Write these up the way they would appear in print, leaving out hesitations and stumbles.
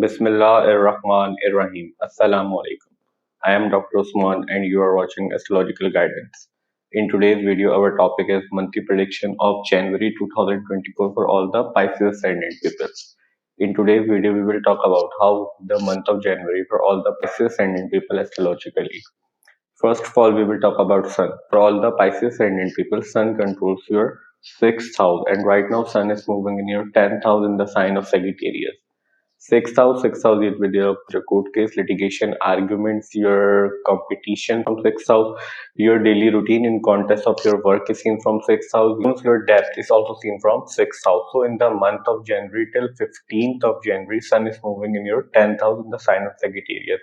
Bismillahir-Rahman-ir-Rahim. Assalamu alaikum. I am Dr. Usman and you are watching Astrological Guidance. In today's video, our topic is monthly prediction of January 2024 for all the Pisces Ascendant people. In today's video, we will talk about how the month of January for all the Pisces Ascendant people astrologically. First of all, we will talk about Sun. For all the Pisces Ascendant people, Sun controls your sixth house, and right now Sun is moving in your 10th house in the sign of Sagittarius. Sixth house is with your court case, litigation, arguments, your competition from sixth house, your daily routine in context of your work is seen from sixth house, your depth is also seen from sixth house. So in the month of January till 15th of January, Sun is moving in your 10th house in the sign of Sagittarius.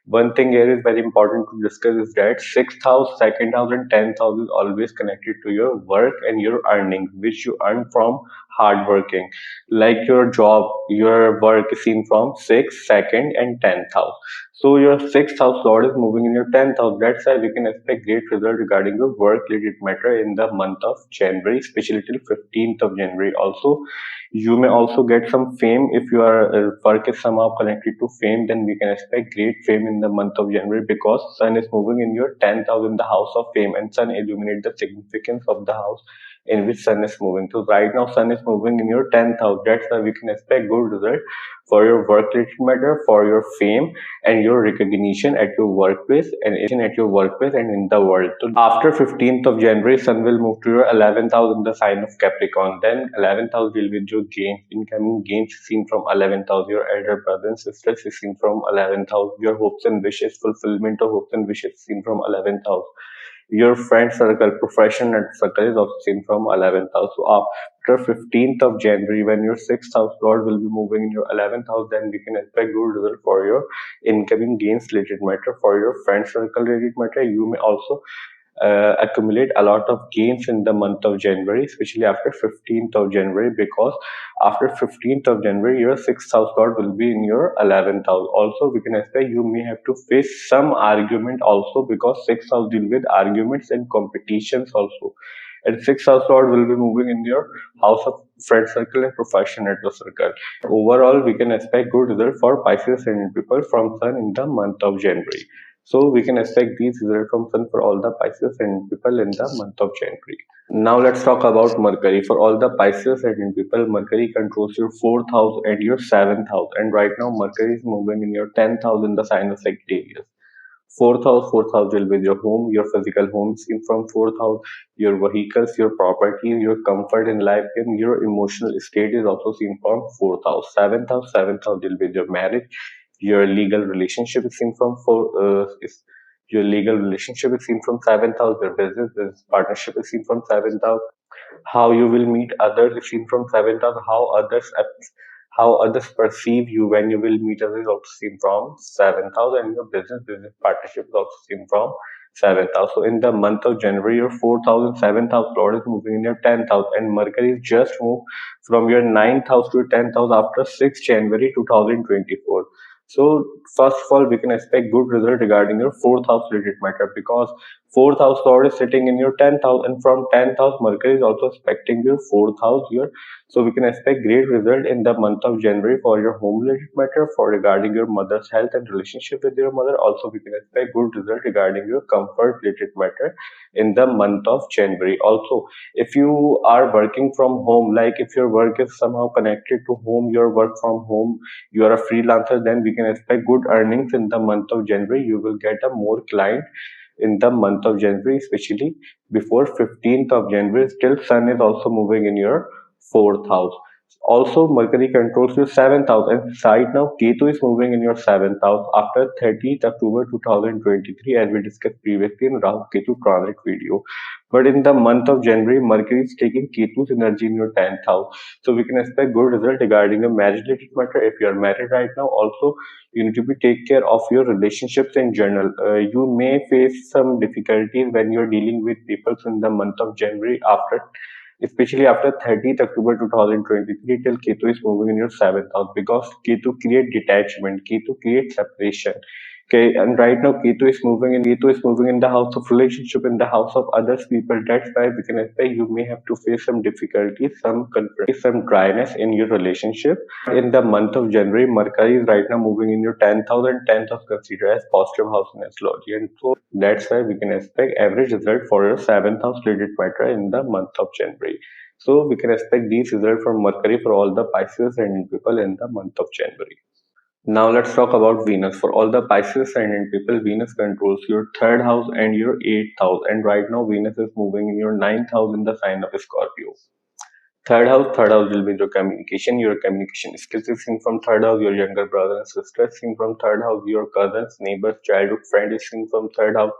One thing here is very important to discuss is that sixth house, second house, and 10th house is always connected to your work and your earnings, which you earn from hard working. Like your job, your work is seen from sixth, second, and 10th house. So your sixth house lord is moving in your 10th house. That's why we can expect great result regarding your work related matter in the month of January, especially till 15th of January. Also, you may also get some fame if your work is somehow connected to fame. Then we can expect great fame in the month of January because Sun is moving in your 10th house in the house of fame, and Sun illuminates the significance of the house in which Sun is moving. So right now Sun is moving in your 10th house. That's why we can expect good result for your work related matter, for your fame and your recognition at your workplace and in the world. So after 15th of January, Sun will move to your 11th house in the sign of Capricorn. Then 11th house will be your gains, incoming gains seen from 11th house. Your elder brother and sisters is seen from 11th house. Your hopes and wishes, fulfillment of hopes and wishes seen from 11th house. Your friend circle, profession and circle is also seen from 11th house. So after 15th of January, when your 6th house lord will be moving in your 11th house, then we can expect good result for your incoming gains related matter, for your friend circle related matter. You may also accumulate a lot of gains in the month of January, especially after 15th of January, because after 15th of January, your 6th house lord will be in your 11th house. Also, we can expect you may have to face some argument also because 6th house deal with arguments and competitions also. And 6th house lord will be moving in your house of friend circle and profession network circle. Overall, we can expect good result for Pisces ascendant people from Sun in the month of January. So we can expect these results from Sun for all the Pisces and people in the month of January. Now let's talk about Mercury. For all the Pisces and people, Mercury controls your 4th house and your 7th house. And right now Mercury is moving in your 10th house in the sign of Sagittarius. Fourth house will be your home, your physical home seen from 4th house, your vehicles, your properties, your comfort in life, and your emotional state is also seen from 4th house. Seventh house will be your marriage, your legal relationship is seen from your legal relationship is seen from 7th house, your business partnership is seen from 7th house, how you will meet others is seen from 7th house, how others perceive you when you will meet others is also seen from 7th house, and your business partnership is also seen from 7th house. So in the month of January, your 4th house and 7th house lord is moving in your 10th house, and Mercury just moved from your 9th house to your 10th house after 6th January 2024. So first of all, we can expect good result regarding your 4th house related matter because 4th house lord is sitting in your 10th house, and from 10th house Mercury is also expecting your 4th house here. So we can expect great result in the month of January for your home related matter, for regarding your mother's health and relationship with your mother. Also, we can expect good result regarding your comfort related matter in the month of January. Also, if you are working from home, like if your work is somehow connected to home, your work from home, you are a freelancer, then we can expect good earnings in the month of January. You will get a more client in the month of January, especially before 15th of January. Still, Sun is also moving in your 4th house. Also, Mercury controls your 7th house, and right now Ketu is moving in your 7th house after 30th October 2023, as we discussed previously in Rahu Ketu transit video. But in the month of January, Mercury is taking Ketu's energy in your 10th house. So we can expect good result regarding a marriage related matter. If you are married right now, also you need to be take care of your relationships in general. You may face some difficulties when you are dealing with people in the month of January, especially after 30th October 2023 till Ketu is moving in your 7th house, because Ketu create detachment, Ketu create separation. Okay, and right now Ketu is moving in the house of relationship, in the house of others people. That's why we can expect you may have to face some difficulties, some dryness in your relationship. In the month of January, Mercury is right now moving in your 10th house, and 10th house considered as positive house in astrology. And so that's why we can expect average result for your 7th house related matter in the month of January. So we can expect these results from Mercury for all the Pisces ascendant people in the month of January. Now let's talk about Venus. For all the Pisces ascendant people, Venus controls your third house and your eighth house. And right now, Venus is moving in your ninth house in the sign of Scorpio. Third house will be your communication skills is seen from third house, your younger brother and sister is seen from third house, your cousins, neighbors, childhood friend is seen from third house.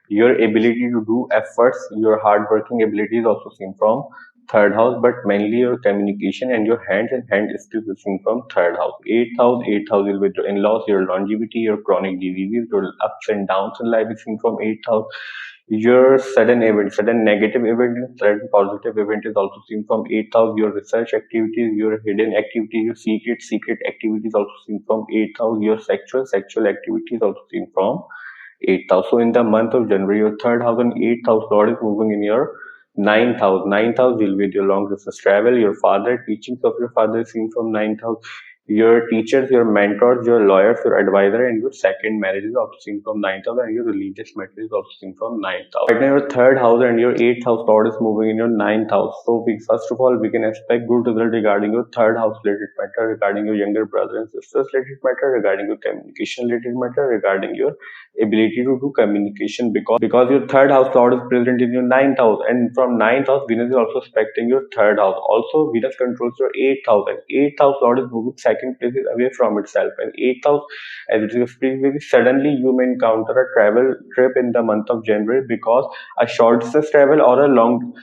Your ability to do efforts, your hardworking ability is also seen from third house, but mainly your communication and your hands and hand skills is seen from third house. Eighth house will be your in-laws, your longevity, your chronic diseases, your ups and downs in life is seen from eighth house. Your sudden event, sudden negative event, and sudden positive event is also seen from eighth house. Your research activities, your hidden activities, your secret activities also seen from eighth house. Your sexual activities also seen from eighth house. So in the month of January, your third house and eighth house Lord is moving in your ninth house. Ninth house will be your long distance travel, your father, teachings of your father is seen from ninth house. Your teachers, your mentors, your lawyers, your advisor, and your second marriage is also seen from ninth house, and your religious matter is also seen from ninth house. Right now, your third house and your eighth house Lord is moving in your ninth house. So, first of all, we can expect good result regarding your third house related matter, regarding your younger brother and sisters related matter, regarding your communication related matter, regarding your ability to do communication, because your third house Lord is present in your ninth house, and from ninth house Venus is also aspecting your third house. Also, Venus controls your eighth house, and eighth house Lord is moving second place away from itself, and eighth house, as it is previously, suddenly you may encounter a travel trip in the month of January, because a short distance travel or a long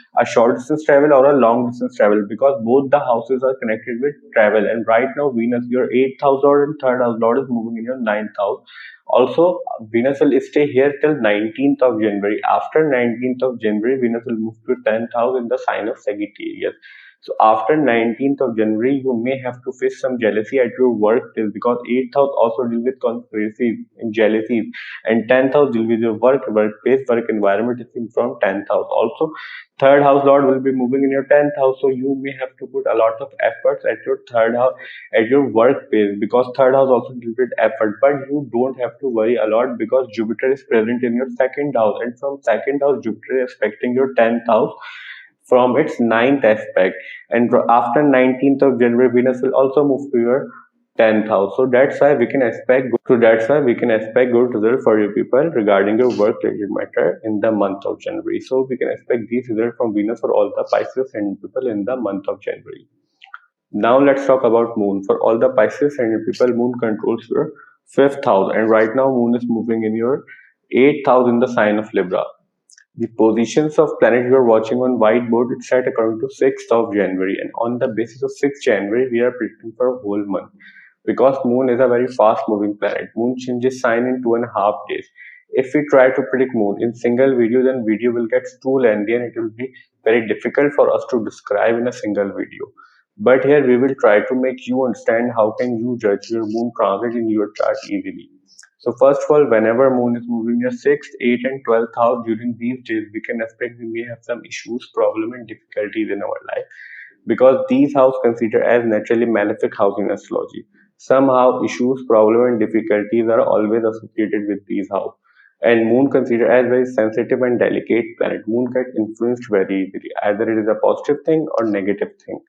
distance travel, because both the houses are connected with travel. And right now Venus, your eighth house Lord and third house Lord, is moving in your ninth house. Also, Venus will stay here till 19th of January. After 19th of January, Venus will move to 10th house in the sign of Sagittarius. So after 19th of January, you may have to face some jealousy at your workplace, because 8th house also deal with conspiracies and jealousies, and 10th house deal with your workplace, work environment is seen from 10th house. Also, third house Lord will be moving in your 10th house, so you may have to put a lot of efforts at your third house, at your workplace, because third house also deals with effort. But you don't have to worry a lot, because Jupiter is present in your second house, and from second house Jupiter is aspecting your 10th house from its ninth aspect. And after 19th of January, Venus will also move to your 10th house. So that's why we can expect good result for you people regarding your work related matter in the month of January. So we can expect these results from Venus for all the Pisces and people in the month of January. Now let's talk about Moon. For all the Pisces and people, Moon controls your fifth house, and right now Moon is moving in your eighth house in the sign of Libra. The positions of planet you are watching on whiteboard, it's set according to 6th of January, and on the basis of 6th January we are predicting for a whole month, because Moon is a very fast moving planet. Moon changes sign in 2.5 days. If we try to predict Moon in single video, then video will get too lengthy and it will be very difficult for us to describe in a single video. But here we will try to make you understand how can you judge your Moon transit in your chart easily. So first of all, whenever Moon is moving your 6th, 8th and 12th house during these days, we can expect we may have some issues, problem and difficulties in our life, because these houses considered as naturally malefic house in astrology. Somehow issues, problem and difficulties are always associated with these houses. And Moon considered as very sensitive and delicate planet. Moon gets influenced very easily. Either it is a positive thing or negative thing.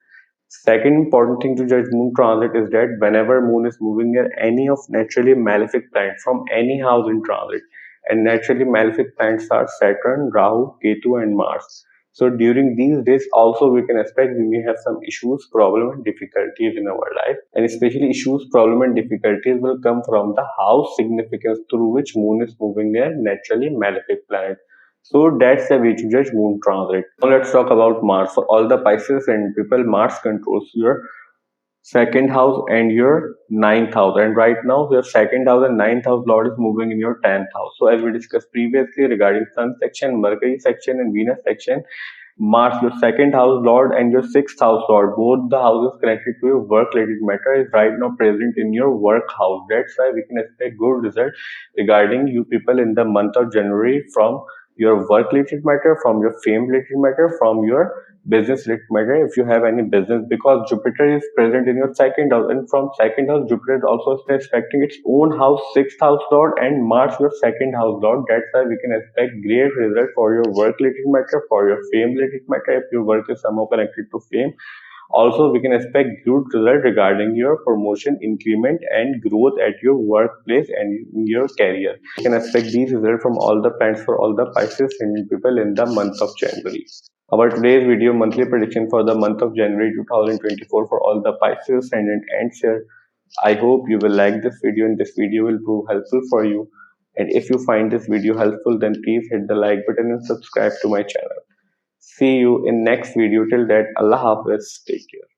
Second important thing to judge Moon transit is that whenever Moon is moving near any of naturally malefic planets from any house in transit, and naturally malefic planets are Saturn, Rahu, Ketu, and Mars. So during these days, also we can expect we may have some issues, problem, and difficulties in our life, and especially issues, problem, and difficulties will come from the house significance through which Moon is moving near naturally malefic planet. So that's the way to judge Moon transit. Now let's talk about Mars. For all the Pisces and people, Mars controls your second house and your ninth house. And right now, your second house and ninth house Lord is moving in your 10th house. So as we discussed previously regarding Sun section, Mercury section, and Venus section, Mars, your second house lord, and your sixth house lord, both the houses connected to your work related matter, is right now present in your work house. That's why we can expect good result regarding you people in the month of January from your work related matter, from your fame related matter, from your business related matter if you have any business, because Jupiter is present in your second house, and from second house Jupiter is also expecting its own house, sixth house lord, and Mars your second house lord. That's why we can expect great result for your work related matter, for your fame related matter if your work is somehow connected to fame. Also, we can expect good result regarding your promotion, increment, and growth at your workplace and in your career. We can expect these results from all the plans for all the Pisces Ascendant people in the month of January. Our today's video monthly prediction for the month of January 2024 for all the Pisces Ascendant ends here. I hope you will like this video and this video will prove helpful for you. And if you find this video helpful, then please hit the like button and subscribe to my channel. See you in next video. Till that, Allah Hafiz. Take care.